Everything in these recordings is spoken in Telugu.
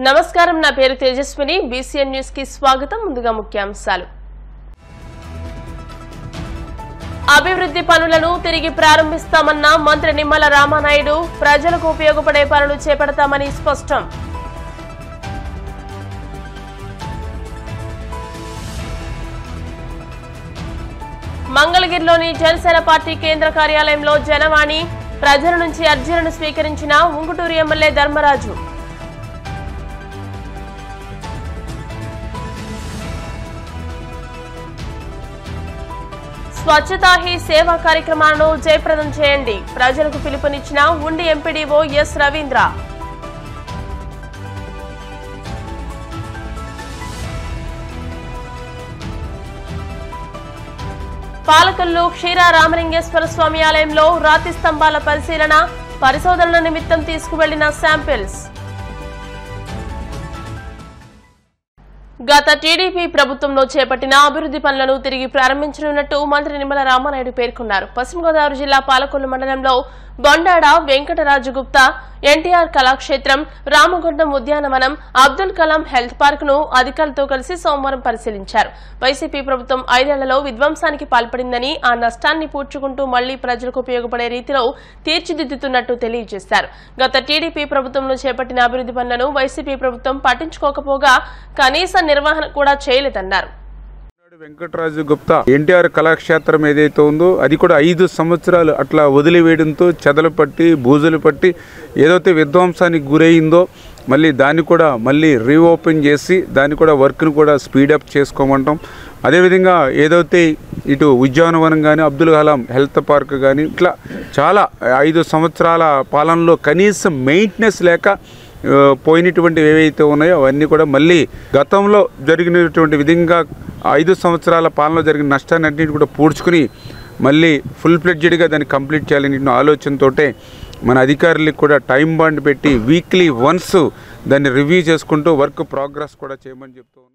నమస్కారం, నా పేరు తేజస్విని. బీసీఎన్ న్యూస్ కి స్వాగతం. ముందుగా ముఖ్యాంశాలు. అభివృద్ధి పనులను తిరిగి ప్రారంభిస్తామన్న మంత్రి నిమ్మల రామానాయుడు. ప్రజలకు ఉపయోగపడే పనులు చేపడతామని స్పష్టం. మంగళగిరిలోని జనసేన పార్టీ కేంద్ర కార్యాలయంలో జనవాణి. ప్రజల నుంచి అర్జీలను స్వీకరించిన Unguturu MLA Dharmaraju. Swachhata he సేవా కార్యక్రమాలను జయప్రదం చేయండి. ప్రజలకు పిలుపునిచ్చిన ఉండి ఎంపీడీఓ ఎస్ రవీంద్ర. పాలకొల్లు క్షీర రామలింగేశ్వర స్వామి ఆలయంలో రాతి స్తంభాల పరిశోధనల నిమిత్తం తీసుకువెళ్లిన శాంపిల్స్. గత టీడీపీ ప్రభుత్వంలో చేపట్టిన అభివృద్ధి పనులను తిరిగి ప్రారంభించనున్నట్టు మంత్రి నిమ్మల రామానాయుడు పేర్కొన్నారు. పశ్చిమ గోదావరి జిల్లా పాలకొల్లు మండలంలో బొండాడ వెంకటరాజు గుప్తా ఎన్టీఆర్ కళాక్షేత్రం, రామగుండం ఉద్యానవనం, అబ్దుల్ కలాం హెల్త్ పార్క్ ను అధికారులతో కలిసి సోమవారం పరిశీలించారు. వైసీపీ ప్రభుత్వం 5 ఏళ్లలో విధ్వంసానికి పాల్పడిందని, ఆ నష్టాన్ని పూడ్చుకుంటూ మళ్లీ ప్రజలకు ఉపయోగపడే రీతిలో తీర్చిదిద్దుతున్నట్టు తెలియజేశారు. గత టీడీపీ ప్రభుత్వంలో చేపట్టిన అభివృద్ధి పనులను వైసీపీ ప్రభుత్వం పట్టించుకోకపోగా కనీస నిర్వహణ కూడా చేయలేదన్నారు. వెంకటరాజు గుప్తా ఎన్టీఆర్ కళాక్షేత్రం ఏదైతే ఉందో అది కూడా 5 సంవత్సరాలు అట్లా వదిలివేయడంతో చెదలు పట్టి బూజులు పట్టి ఏదైతే విధ్వంసానికి గురైందో దాన్ని కూడా రీఓపెన్ చేసి దాన్ని కూడా వర్క్ను కూడా స్పీడప్ చేసుకోమంటాం. అదేవిధంగా ఏదైతే ఇటు ఉద్యానవనం కానీ, అబ్దుల్ కలాం హెల్త్ పార్క్ కానీ ఇట్లా చాలా 5 సంవత్సరాల పాలనలో కనీసం మెయింటెనెన్స్ లేక పోయినటువంటి ఏవైతే ఉన్నాయో అవన్నీ కూడా మళ్ళీ గతంలో జరిగినటువంటి విధంగా 5 సంవత్సరాల పాలనలో జరిగిన నష్టాన్ని అన్నింటినీ కూడా పూడ్చుకుని మళ్ళీ ఫుల్ ఫ్లెడ్జెడ్గా దాన్ని కంప్లీట్ చేయాలని ఆలోచనతోటే మన అధికారులకు కూడా టైం బాండ్ పెట్టి వీక్లీ వన్స్ దాన్ని రివ్యూ చేసుకుంటూ వర్క్ ప్రోగ్రెస్ కూడా చేయమని చెప్తూ ఉన్నాం.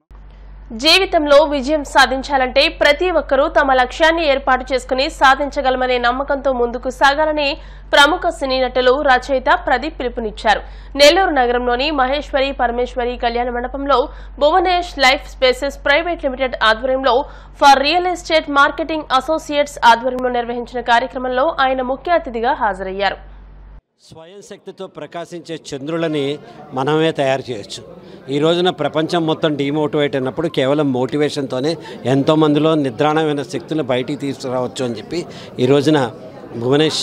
జీవితంలో విజయం సాధించాలంటే ప్రతి ఒక్కరూ తమ లక్ష్యాన్ని ఏర్పాటు చేసుకుని సాధించగలమనే నమ్మకంతో ముందుకు సాగాలని ప్రముఖ సినీ నటులు రచయిత ప్రదీప్ పిలుపునిచ్చారు. నెల్లూరు నగరంలోని మహేశ్వరి పరమేశ్వరి కళ్యాణ మండపంలో Bhuvanesh life spaces private limited ఆధ్వర్యంలో for real estate marketing associates ఆధ్వర్యంలో నిర్వహించిన కార్యక్రమంలో ఆయన ముఖ్య అతిథిగా హాజరయ్యారు. స్వయం శక్తితో ప్రకాశించే చంద్రులని మనమే తయారు చేయొచ్చు. ఈ రోజున ప్రపంచం మొత్తం డిమోటివేట్ అయినప్పుడు కేవలం మోటివేషన్తోనే ఎంతోమందిలో నిద్రాణమైన శక్తులు బయటికి తీసుకురావచ్చు అని చెప్పి ఈ రోజున భువనేష్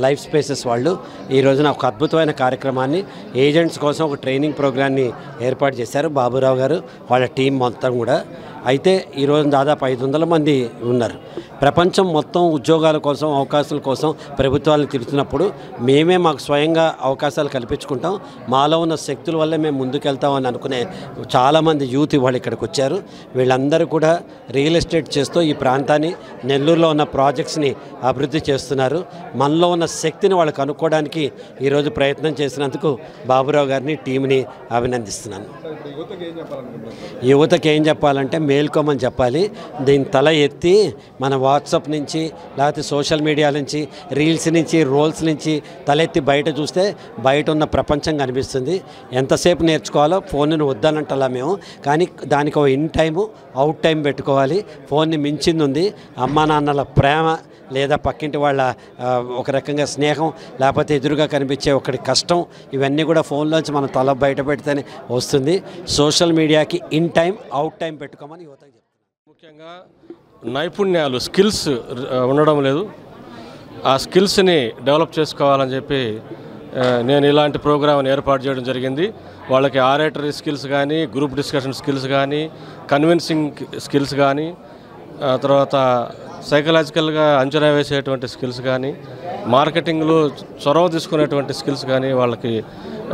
లైఫ్ స్పేసెస్ వాళ్ళు ఈ రోజున ఒక అద్భుతమైన కార్యక్రమాన్ని ఏజెంట్స్ కోసం ఒక ట్రైనింగ్ ప్రోగ్రాన్ని ఏర్పాటు చేశారు. బాబురావు గారు వాళ్ళ టీం మొత్తం కూడా. అయితే ఈరోజు దాదాపు 500 మంది ఉన్నారు. ప్రపంచం మొత్తం ఉద్యోగాల కోసం, అవకాశాల కోసం ప్రభుత్వాలను తిరుగుతున్నప్పుడు మేమే మాకు స్వయంగా అవకాశాలు కల్పించుకుంటాం, మాలో ఉన్న శక్తుల వల్లే మేము ముందుకెళ్తామని అనుకునే చాలామంది యూత్ ఇవాళ ఇక్కడికి వచ్చారు. వీళ్ళందరూ కూడా రియల్ ఎస్టేట్ చేస్తూ ఈ ప్రాంతాన్ని, నెల్లూరులో ఉన్న ప్రాజెక్ట్స్ని అభివృద్ధి చేస్తున్నారు. మనలో ఉన్న శక్తిని వాళ్ళు కనుక్కోవడానికి ఈరోజు ప్రయత్నం చేసినందుకు బాబురావు గారిని, టీంని అభినందిస్తున్నాను. యువతకి ఏం చెప్పాలంటే మేల్కోమని చెప్పాలి. దీని తల ఎత్తి మన వాట్సాప్ నుంచి, లేకపోతే సోషల్ మీడియా నుంచి, రీల్స్ నుంచి, రోల్స్ నుంచి తలెత్తి బయట చూస్తే బయట ఉన్న ప్రపంచం కనిపిస్తుంది. ఎంతసేపు నేర్చుకోవాలో ఫోన్ని వద్దనంటలా మేము, కానీ దానికి ఒక ఇన్ టైము, అవుట్ టైం పెట్టుకోవాలి. ఫోన్ని మించింది ఉంది. అమ్మా నాన్నల ప్రేమ లేదా పక్కింటి వాళ్ళ ఒక రకంగా స్నేహం, లేకపోతే ఎదురుగా కనిపించే ఒకటి కష్టం, ఇవన్నీ కూడా ఫోన్లోంచి మనం తల బయట పెడితేనే వస్తుంది. సోషల్ మీడియాకి ఇన్ టైం, అవుట్ టైం పెట్టుకోమని యువతకు చెప్తాను. ముఖ్యంగా నైపుణ్యాలు, స్కిల్స్ ఉండడం లేదు. ఆ స్కిల్స్ని డెవలప్ చేసుకోవాలని చెప్పి నేను ఇలాంటి ప్రోగ్రామ్ని ఏర్పాటు చేయడం జరిగింది. వాళ్ళకి ఆరేటరీ స్కిల్స్ కానీ, గ్రూప్ డిస్కషన్ స్కిల్స్ కానీ, కన్విన్సింగ్ స్కిల్స్ కానీ, తర్వాత సైకలాజికల్గా అంచనా వేసేటువంటి స్కిల్స్ కానీ, మార్కెటింగ్లో చొరవ తీసుకునేటువంటి స్కిల్స్ కానీ వాళ్ళకి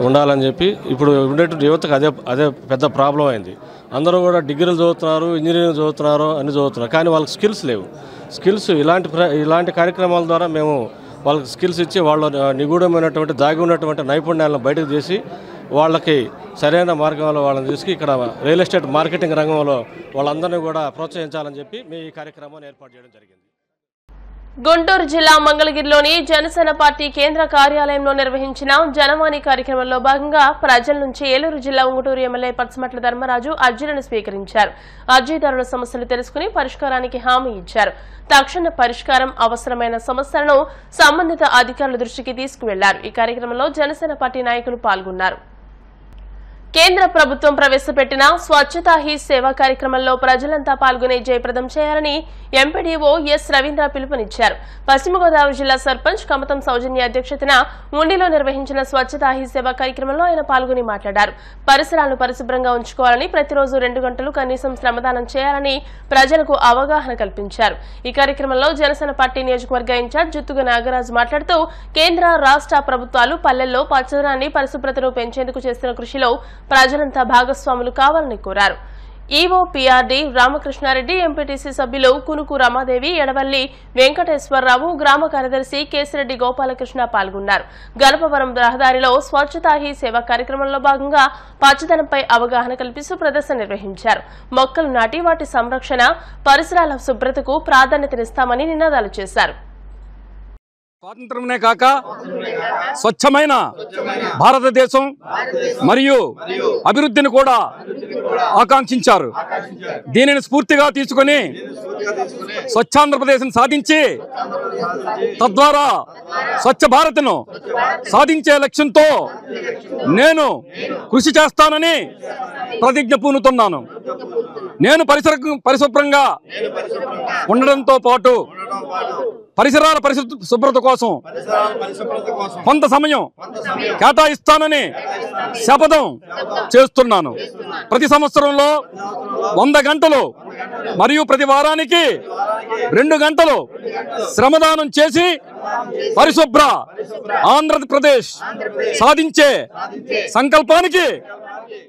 ఉండాలని చెప్పి ఇప్పుడు ఉండేటువంటి యువతకు అదే పెద్ద ప్రాబ్లం అయింది. అందరూ కూడా డిగ్రీలు చదువుతున్నారు, ఇంజనీరింగ్ చదువుతున్నారు, అన్ని చదువుతున్నారు, కానీ వాళ్ళకి స్కిల్స్ లేవు. స్కిల్స్ ఇలాంటి కార్యక్రమాల ద్వారా మేము వాళ్ళకి స్కిల్స్ ఇచ్చి వాళ్ళ నిగూఢమైనటువంటి దాగి ఉన్నటువంటి నైపుణ్యాలను బయటకు తీసి వాళ్ళకి సరైన మార్గంలో వాళ్ళని తీసుకు ఇక్కడ రియల్ ఎస్టేట్ మార్కెటింగ్ రంగంలో వాళ్ళందరినీ కూడా ప్రోత్సహించాలని చెప్పి మేము ఈ కార్యక్రమాన్ని ఏర్పాటు చేయడం జరిగింది. గుంటూరు జిల్లా మంగళగిరిలోని జనసేన పార్టీ కేంద్ర కార్యాలయంలో నిర్వహించిన జనవాణి కార్యక్రమంలో భాగంగా ప్రజల నుంచి ఏలూరు జిల్లా ఉంగుటూరు ఎమ్మెల్యే పచ్చమట్ల ధర్మరాజు అర్జీలను స్వీకరించారు. అర్జీదారుల సమస్యలు తెలుసుకుని పరిష్కారానికి హామీ ఇచ్చారు. తక్షణ పరిష్కారం అవసరమైన సమస్యలను సంబంధిత అధికారుల దృష్టికి తీసుకువెళ్లారు. ఈ కార్యక్రమంలో జనసేన పార్టీ నాయకులు పాల్గొన్నారు. కేంద్ర ప్రభుత్వం ప్రవేశపెట్టిన స్వచ్ఛతా హీ సేవ కార్యక్రమంలో ప్రజలంతా పాల్గొనే జయప్రదం చేయాలని ఎంపీడీఓ ఎస్ రవీంద్ర పిలుపునిచ్చారు. పశ్చిమ గోదావరి జిల్లా సర్పంచ్ కమతం సౌజన్య అధ్యక్షతన ఉండిలో నిర్వహించిన స్వచ్ఛతా హీ సేవ కార్యక్రమంలో ఆయన పాల్గొని మాట్లాడారు. పరిసరాలను పరిశుభ్రంగా ఉంచుకోవాలని, ప్రతిరోజు 2 గంటలు కనీసం శ్రమదానం చేయాలని ప్రజలకు అవగాహన కల్పించారు. ఈ కార్యక్రమంలో జనసేన పార్టీ నియోజకవర్గ ఇన్ఛార్జ్ జుత్తుగ నాగరాజు మాట్లాడుతూ కేంద్ర రాష్ట్ర ప్రభుత్వాలు పల్లెల్లో పచ్చదనాన్ని, పరిశుభ్రతను పెంచేందుకు చేస్తున్న కృషిలో ప్రజలంతా భాగస్వాములు కావాలని కోరారు. ఈవో పీఆర్డీ రామకృష్ణారెడ్డి, ఎంపీటీసీ సభ్యులు కునుకు రమాదేవి, ఎడవల్లి వెంకటేశ్వరరావు, గ్రామ కార్యదర్శి కేసిరెడ్డి గోపాలకృష్ణ పాల్గొన్నారు. గణపవరం రహదారిలో స్వచ్ఛతా హీ సేవ కార్యక్రమంలో భాగంగా పచ్చదనంపై అవగాహన కల్పిస్తూ ప్రదర్శన నిర్వహించారు. మొక్కలు నాటి వాటి సంరక్షణ, పరిసరాల శుభ్రతకు ప్రాధాన్యతనిస్తామని నినాదాలు చేశారు. స్వాతంత్రమే కాక స్వచ్ఛమైన భారతదేశం మరియు అభివృద్ధిని కూడా ఆకాంక్షించారు. దీనిని స్ఫూర్తిగా తీసుకుని స్వచ్ఛాంధ్రప్రదేశ్ సాధించి తద్వారా స్వచ్ఛ భారత్ను సాధించే లక్ష్యంతో నేను కృషి చేస్తానని ప్రతిజ్ఞ పూనుతున్నాను. నేను పరిశుభ్రంగా ఉండడంతో పాటు పరిసరాల శుభ్రత కోసం కొంత సమయం కేటాయిస్తానని శపథం చేస్తున్నాను. ప్రతి సంవత్సరంలో 100 గంటలు మరియు ప్రతి వారానికి 2 గంటలు శ్రమదానం చేసి పరిశుభ్ర ఆంధ్రప్రదేశ్ సాధించే సంకల్పానికి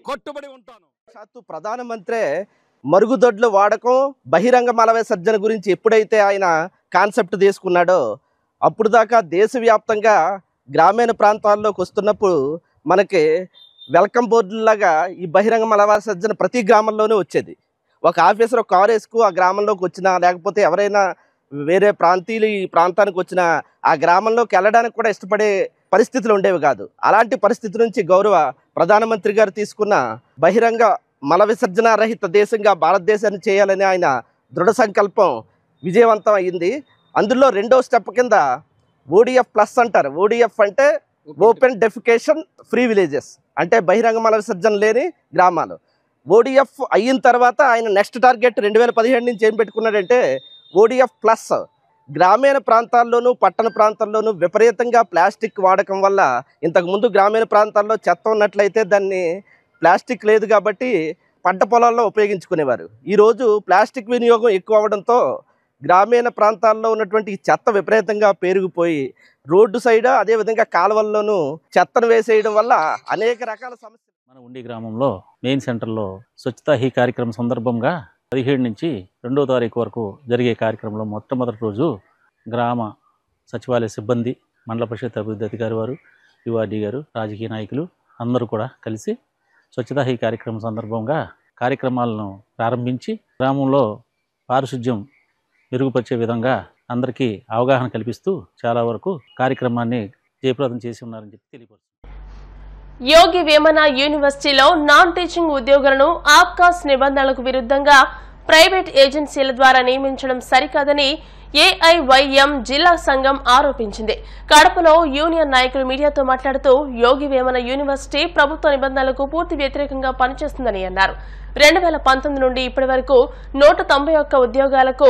కట్టుబడి ఉంటాను. ప్రధానమంత్రి మరుగుదొడ్ల వాడకం, బహిరంగ మల విసర్జన గురించి ఎప్పుడైతే ఆయన కాన్సెప్ట్ తీసుకున్నాడో అప్పుడు దాకా దేశవ్యాప్తంగా గ్రామీణ ప్రాంతాల్లోకి వస్తున్నప్పుడు మనకి వెల్కమ్ బోర్డులాగా ఈ బహిరంగ మల విసర్జన ప్రతి గ్రామంలోనే వచ్చేది. ఒక ఆఫీసర్ ఒక కారు వేసుకు ఆ గ్రామంలోకి వచ్చినా, లేకపోతే ఎవరైనా వేరే ప్రాంతీయులు ఈ ప్రాంతానికి వచ్చినా ఆ గ్రామంలోకి వెళ్ళడానికి కూడా ఇష్టపడే పరిస్థితులు ఉండేవి కాదు. అలాంటి పరిస్థితి నుంచి గౌరవ ప్రధానమంత్రి గారు తీసుకున్న బహిరంగ మల విసర్జన రహిత దేశంగా భారతదేశాన్ని చేయాలని ఆయన దృఢ సంకల్పం విజయవంతం అయ్యింది. అందులో 2వ స్టెప్ కింద ఓడిఎఫ్ ప్లస్ అంటారు. ఓడిఎఫ్ అంటే ఓపెన్ డెఫికేషన్ ఫ్రీ విలేజెస్, అంటే బహిరంగ మల విసర్జన లేని గ్రామాలు. ఓడిఎఫ్ అయిన తర్వాత ఆయన నెక్స్ట్ టార్గెట్ 2017 నుంచి ఏం పెట్టుకున్నాడంటే ఓడిఎఫ్ ప్లస్. గ్రామీణ ప్రాంతాల్లోనూ పట్టణ ప్రాంతాల్లోనూ విపరీతంగా ప్లాస్టిక్ వాడకం వల్ల, ఇంతకుముందు గ్రామీణ ప్రాంతాల్లో చెత్త ఉన్నట్లయితే దాన్ని ప్లాస్టిక్ లేదు కాబట్టి పంట పొలాల్లో ఉపయోగించుకునేవారు. ఈరోజు ప్లాస్టిక్ వినియోగం ఎక్కువ అవడంతో గ్రామీణ ప్రాంతాల్లో ఉన్నటువంటి చెత్త విపరీతంగా పెరిగిపోయి రోడ్డు సైడ్ అదేవిధంగా కాలువల్లోనూ చెత్తను వేసేయడం వల్ల అనేక రకాల సమస్యలు. మన ఉండి గ్రామంలో మెయిన్ సెంటర్లో స్వచ్ఛతా హీ కార్యక్రమం సందర్భంగా 17 నుంచి 2వ తారీఖు వరకు జరిగే కార్యక్రమంలో మొట్టమొదటి రోజు గ్రామ సచివాలయ సిబ్బంది, మండల పరిషత్ అభివృద్ధి అధికారి వారు, యుఆర్డీ గారు, రాజకీయ నాయకులు అందరూ కూడా కలిసి స్వచ్ఛతా హీ కార్యక్రమం సందర్భంగా కార్యక్రమాలను ప్రారంభించి గ్రామంలో పారిశుధ్యం మెరుగుపరిచే విధంగా అందరికీ అవగాహన కల్పిస్తూ చాలా వరకు కార్యక్రమాన్ని జయప్రదం చేసి ఉన్నారని చెప్పి తెలియపరుస్తున్నారు. యోగి వేమన యూనివర్సిటీలో నాన్ టీచింగ్ ఉద్యోగులను ఆబ్కాస్ నిబంధనలకు విరుద్ధంగా ప్రైవేట్ ఏజెన్సీల ద్వారా నియమించడం సరికాదని ఏఐవైఎం జిల్లా సంఘం ఆరోపించింది. కడపలో యూనియన్ నాయకులు మీడియాతో మాట్లాడుతూ యోగి వేమన యూనివర్సిటీ ప్రభుత్వ నిబంధనలకు పూర్తి వ్యతిరేకంగా పనిచేస్తుందని అన్నారు. 2019 నుండి ఇప్పటి వరకు 191 ఉద్యోగాలకు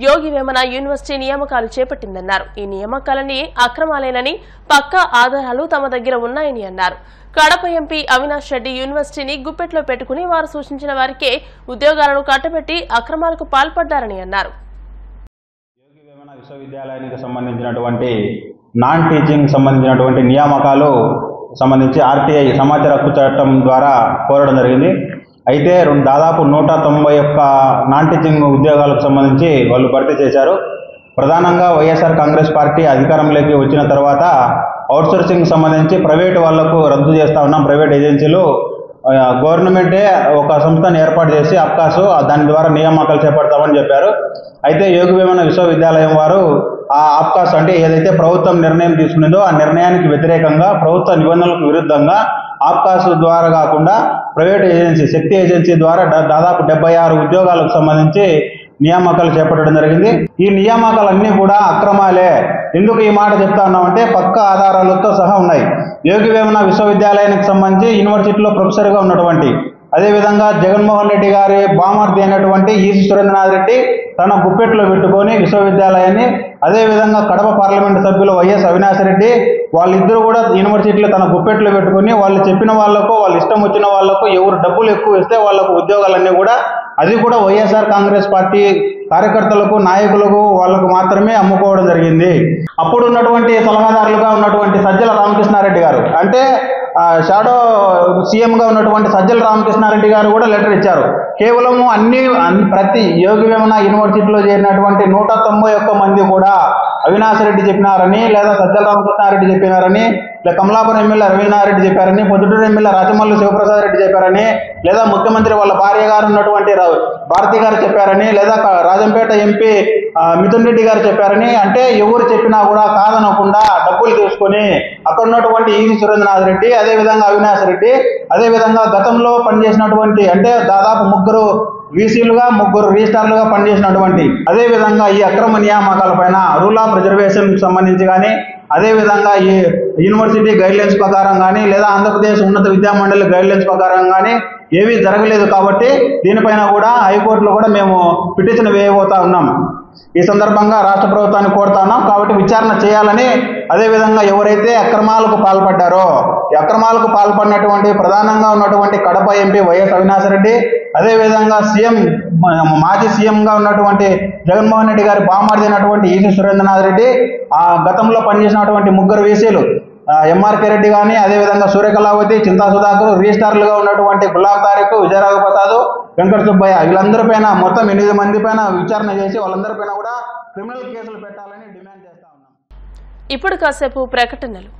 యోగి వేమన యూనివర్సిటీ నియామకాలు చేపట్టిందన్నారు. ఈ నియామకాలన్నీ అక్రమాలేనని, పక్కా ఆధారాలు తమ దగ్గర ఉన్నాయని అన్నారు. కడప ఎంపీ అవినాష్ రెడ్డి యూనివర్సిటీని గుప్పెట్లో పెట్టుకుని వారు సూచించిన వారికే ఉద్యోగాలను కట్టబెట్టి అక్రమాలకు పాల్పడ్డారని అన్నారు. యోగి వేమన విశ్వవిద్యాలయానికి సంబంధించినటువంటి నాన్ టీచింగ్ సంబంధించినటువంటి నియామకాలు సంబంధించి ఆర్టీఐ సమాచార హక్కు చట్టం ద్వారా కోరడం జరిగింది. అయితే దాదాపు 191 నాన్ టీచింగ్ ఉద్యోగాలకు సంబంధించి వాళ్ళు భర్తీ చేశారు. ప్రధానంగా వైఎస్ఆర్ కాంగ్రెస్ పార్టీ అధికారంలోకి వచ్చిన తర్వాత అవుట్సోర్సింగ్ సంబంధించి ప్రైవేట్ వాళ్లకు రద్దు చేస్తా ఉన్నాం. ప్రైవేట్ ఏజెన్సీలు గవర్నమెంటే ఒక సంస్థను ఏర్పాటు చేసి అబ్కాసు దాని ద్వారా నియామకాలు చేపడతామని చెప్పారు. అయితే యోగి వేమన విశ్వవిద్యాలయం వారు ఆ ఆప్కాస్ అంటే ఏదైతే ప్రభుత్వం నిర్ణయం తీసుకునేదో ఆ నిర్ణయానికి వ్యతిరేకంగా ప్రభుత్వ నిబంధనలకు విరుద్ధంగా ఆప్కాస్ ద్వారా కాకుండా ప్రైవేట్ ఏజెన్సీ శక్తి ఏజెన్సీ ద్వారా దాదాపు 76 ఉద్యోగాలకు సంబంధించి నియామకాలు చేపట్టడం జరిగింది. ఈ నియామకాలన్నీ కూడా అక్రమాలే. ఎందుకు ఈ మాట చెప్తా ఉన్నామంటే పక్క ఆధారాలతో సహా ఉన్నాయి. యోగి వేమన విశ్వవిద్యాలయానికి సంబంధించి యూనివర్సిటీలో ప్రొఫెసర్గా ఉన్నటువంటి, అదేవిధంగా జగన్మోహన్ రెడ్డి గారి బామర్ది అయినటువంటి ఈసి సురేంద్రనాథ్ రెడ్డి తన గుప్పెట్లో పెట్టుకొని విశ్వవిద్యాలయాన్ని, అదేవిధంగా కడప పార్లమెంటు సభ్యులు వైఎస్ అవినాష్ రెడ్డి వాళ్ళిద్దరూ కూడా యూనివర్సిటీలో తన గుప్పెట్లో పెట్టుకొని వాళ్ళు చెప్పిన వాళ్లకు, వాళ్ళు ఇష్టం వచ్చిన వాళ్లకు ఎవరు డబ్బులు ఎక్కువ ఇస్తే వాళ్లకు ఉద్యోగాలన్నీ కూడా, అది కూడా వైఎస్ఆర్ కాంగ్రెస్ పార్టీ కార్యకర్తలకు, నాయకులకు వాళ్ళకు మాత్రమే అమ్ముకోవడం జరిగింది. అప్పుడు ఉన్నటువంటి సలహాదారులుగా ఉన్నటువంటి సజ్జల రామకృష్ణారెడ్డి గారు, అంటే షాడో సీఎంగా ఉన్నటువంటి సజ్జల రామకృష్ణారెడ్డి గారు కూడా లెటర్ ఇచ్చారు. కేవలము ప్రతి యోగి వేమన యూనివర్సిటీలో చేరినటువంటి 191 మంది కూడా అవినాష్ రెడ్డి చెప్పినారని, లేదా సజ్జల రామకృష్ణారెడ్డి చెప్పినారని, లేదా కమలాపురం ఎమ్మెల్యే రవీనారెడ్డి చెప్పారని, పొద్దుటూరు ఎమ్మెల్యే రాజమల్లి శివప్రసాద్ రెడ్డి చెప్పారని, లేదా ముఖ్యమంత్రి వాళ్ళ భార్య గారు ఉన్నటువంటి భారతి గారు చెప్పారని, లేదా రాజంపేట ఎంపీ మిథున్ రెడ్డి గారు చెప్పారని, అంటే ఎవరు చెప్పినా కూడా కాదనకుండా డబ్బులు తీసుకొని అక్కడ ఉన్నటువంటి ఈసి సురేంద్రనాథ్ రెడ్డి, అదేవిధంగా అవినాష్ రెడ్డి, అదేవిధంగా గతంలో పనిచేసినటువంటి, అంటే దాదాపు 3 వీసీలుగా 3 రిజిస్ట్రార్లుగా పనిచేసినటువంటి, అదేవిధంగా ఈ అక్రమ నియామకాల పైన రూల్ ఆఫ్ రిజర్వేషన్ సంబంధించి కానీ, అదేవిధంగా ఈ యూనివర్సిటీ గైడ్లైన్స్ ప్రకారం కానీ, లేదా ఆంధ్రప్రదేశ్ ఉన్నత విద్యామండలి గైడ్లైన్స్ ప్రకారం కానీ ఏమీ జరగలేదు. కాబట్టి దీనిపైన కూడా హైకోర్టులో కూడా మేము పిటిషన్ వేయబోతా ఉన్నాం. ఈ సందర్భంగా రాష్ట్ర ప్రభుత్వాన్ని కోరుతా ఉన్నాం. కాబట్టి విచారణ చేయాలని, అదేవిధంగా ఎవరైతే అక్రమాలకు పాల్పడ్డారో, ఈ అక్రమాలకు పాల్పడినటువంటి ప్రధానంగా ఉన్నటువంటి కడప ఎంపీ వైఎస్ అవినాష్ రెడ్డి, అదేవిధంగా మాజీ సీఎంగా ఉన్నటువంటి జగన్మోహన్ రెడ్డి గారి బామర్ది అయినటువంటి ఈసి సురేంద్రనాథ్ రెడ్డి, ఆ గతంలో పనిచేసినటువంటి 3 వీసీలు ఎంఆర్కే రెడ్డి కానీ, అదేవిధంగా సూర్యకళావతి, చింతా సుధాకర్, రిజిస్ట్రార్లుగా ఉన్నటువంటి గులాబ్ తారీఖు, విజయరాఘ ప్రసాద్, వెంకట సుబ్బయ్య, వీళ్ళందరి పైన మొత్తం 8 మంది పైన విచారణ చేసి వాళ్ళందరిపైన కూడా క్రిమినల్ కేసులు పెట్టాలని డిమాండ్ చేస్తా ఉన్నాం. ఇప్పుడు కాసేపు ప్రకటనలు.